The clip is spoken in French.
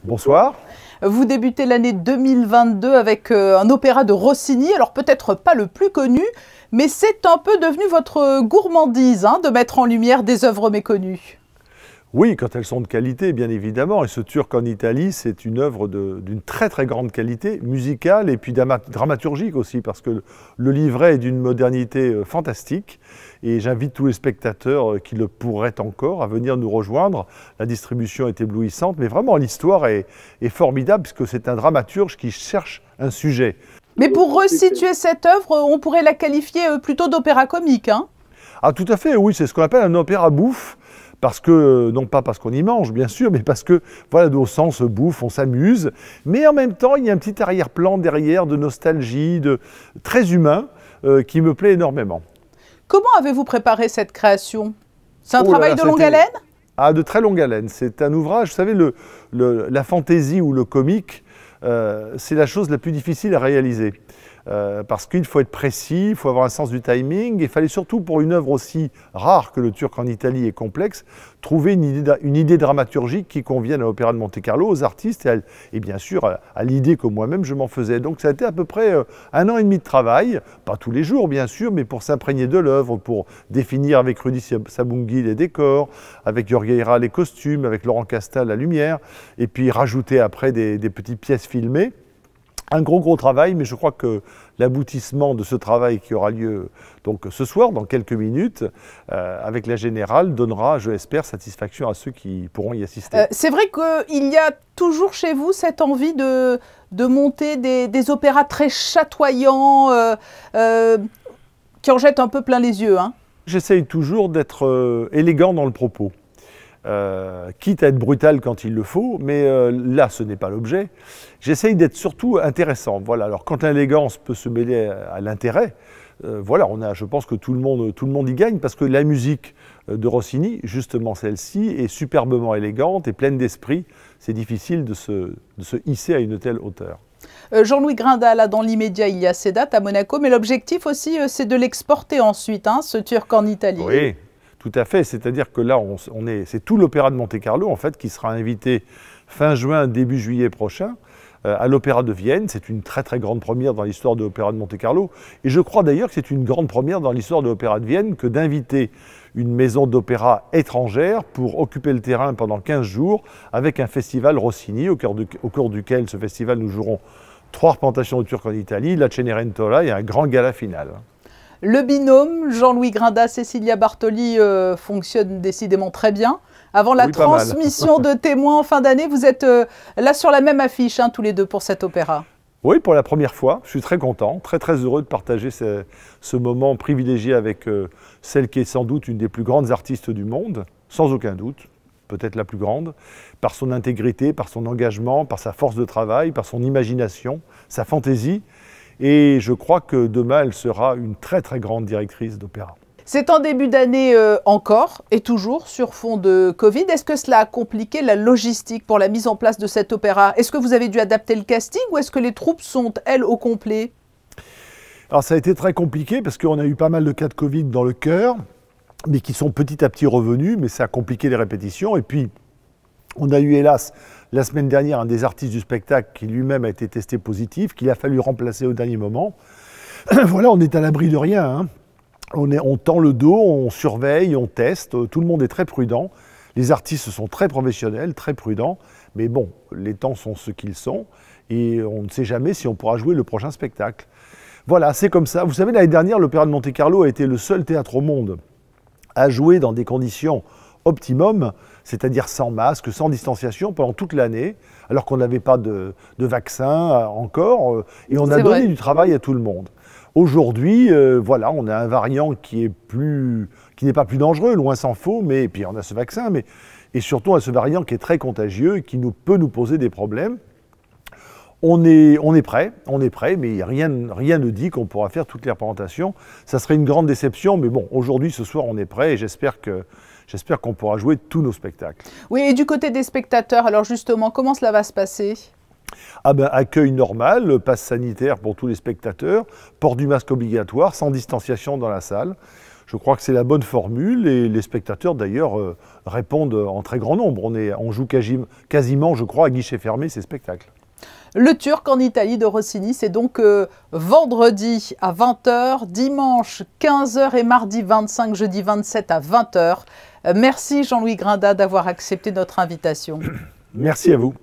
Bonsoir. Vous débutez l'année 2022 avec un opéra de Rossini, alors peut-être pas le plus connu, mais c'est un peu devenu votre gourmandise de mettre en lumière des œuvres méconnues. Oui, quand elles sont de qualité, bien évidemment. Et ce Turc en Italie, c'est une œuvre d'une très très grande qualité, musicale et puis dramaturgique aussi, parce que le livret est d'une modernité fantastique. Et j'invite tous les spectateurs qui le pourraient encore à venir nous rejoindre. La distribution est éblouissante, mais vraiment l'histoire est formidable, puisque c'est un dramaturge qui cherche un sujet. Mais pour resituer cette œuvre, on pourrait la qualifier plutôt d'opéra comique, Ah, tout à fait, oui, c'est ce qu'on appelle un opéra bouffe. Parce que, non pas parce qu'on y mange, bien sûr, mais parce que, voilà, au sens bouffe, on s'amuse. Mais en même temps, il y a un petit arrière-plan derrière de nostalgie, très humain, qui me plaît énormément. Comment avez-vous préparé cette création? C'est un travail de longue haleine? Ah, de très longue haleine. C'est un ouvrage, vous savez, la fantaisie ou le comique, c'est la chose la plus difficile à réaliser. Parce qu'il faut être précis, il faut avoir un sens du timing, et il fallait surtout, pour une œuvre aussi rare que le Turc en Italie et complexe, trouver une idée dramaturgique qui convienne à l'Opéra de Monte-Carlo, aux artistes et bien sûr à l'idée que moi-même je m'en faisais. Donc ça a été à peu près 1 an et demi de travail, pas tous les jours bien sûr, mais pour s'imprégner de l'œuvre, pour définir avec Rudy Sabunghi les décors, avec Jorgeira les costumes, avec Laurent Castal la lumière, et puis rajouter après des petites pièces filmées. Un gros travail, mais je crois que l'aboutissement de ce travail qui aura lieu donc ce soir, dans quelques minutes, avec la Générale, donnera, je l'espère, satisfaction à ceux qui pourront y assister. C'est vrai qu'il y a toujours chez vous cette envie de monter des opéras très chatoyants, qui en jettent un peu plein les yeux. J'essaye toujours d'être élégant dans le propos. Quitte à être brutal quand il le faut, mais là, ce n'est pas l'objet. J'essaye d'être surtout intéressant. Voilà. Alors, quand l'élégance peut se mêler à l'intérêt, voilà, je pense que tout le monde y gagne, parce que la musique de Rossini, justement celle-ci, est superbement élégante et pleine d'esprit. C'est difficile de se hisser à une telle hauteur. Jean-Louis Grinda, là, dans l'immédiat, il y a ses dates à Monaco, mais l'objectif aussi, c'est de l'exporter ensuite, ce Turc en Italie. Oui. Tout à fait, c'est-à-dire que là, c'est tout l'Opéra de Monte-Carlo en fait qui sera invité fin juin, début juillet prochain à l'Opéra de Vienne. C'est une très très grande première dans l'histoire de l'Opéra de Monte-Carlo. Et je crois d'ailleurs que c'est une grande première dans l'histoire de l'Opéra de Vienne que d'inviter une maison d'opéra étrangère pour occuper le terrain pendant 15 jours avec un festival Rossini au cours duquel ce festival nous jouerons 3 représentations de Turc en Italie, la Cenerentola et un grand gala final. Le binôme Jean-Louis Grinda, Cecilia Bartoli fonctionne décidément très bien. Avant la transmission de témoins en fin d'année, vous êtes là sur la même affiche, tous les deux, pour cet opéra. Oui, pour la première fois. Je suis très content, très heureux de partager ce moment privilégié avec celle qui est sans doute une des plus grandes artistes du monde, sans aucun doute, peut-être la plus grande, par son intégrité, par son engagement, par sa force de travail, par son imagination, sa fantaisie. Et je crois que demain, elle sera une très grande directrice d'opéra. C'est en début d'année encore et toujours sur fond de Covid. Est-ce que cela a compliqué la logistique pour la mise en place de cet opéra? Est-ce que vous avez dû adapter le casting ou est-ce que les troupes sont, elles, au complet? Alors ça a été très compliqué parce qu'on a eu pas mal de cas de Covid dans le chœur, mais qui sont petit à petit revenus, mais ça a compliqué les répétitions. Et puis, on a eu hélas, la semaine dernière, un des artistes du spectacle qui lui-même a été testé positif, qu'il a fallu remplacer au dernier moment. Voilà, on est à l'abri de rien. On tend le dos, on surveille, on teste, tout le monde est très prudent. Les artistes sont très professionnels, très prudents, mais bon, les temps sont ce qu'ils sont et on ne sait jamais si on pourra jouer le prochain spectacle. Voilà, c'est comme ça. Vous savez, l'année dernière, l'Opéra de Monte-Carlo a été le seul théâtre au monde à jouer dans des conditions optimum, c'est-à-dire sans masque, sans distanciation pendant toute l'année, alors qu'on n'avait pas de vaccin encore, et on a donné du travail à tout le monde. Aujourd'hui, voilà, on a un variant qui n'est pas plus dangereux, loin s'en faut, mais puis on a ce vaccin, et surtout on a ce variant qui est très contagieux et qui peut nous poser des problèmes. On est prêt, mais rien ne dit qu'on pourra faire toutes les représentations. Ça serait une grande déception, mais bon, aujourd'hui, ce soir, on est prêt et j'espère qu'on pourra jouer tous nos spectacles. Oui, et du côté des spectateurs, alors justement, comment cela va se passer? Ah ben, accueil normal, passe sanitaire pour tous les spectateurs, port du masque obligatoire, sans distanciation dans la salle. Je crois que c'est la bonne formule et les spectateurs d'ailleurs répondent en très grand nombre. On joue quasiment, je crois, à guichet fermé ces spectacles. Le Turc en Italie de Rossini, c'est donc vendredi à 20 h, dimanche 15 h et mardi 25, jeudi 27 à 20 h. Merci Jean-Louis Grinda d'avoir accepté notre invitation. Merci à vous.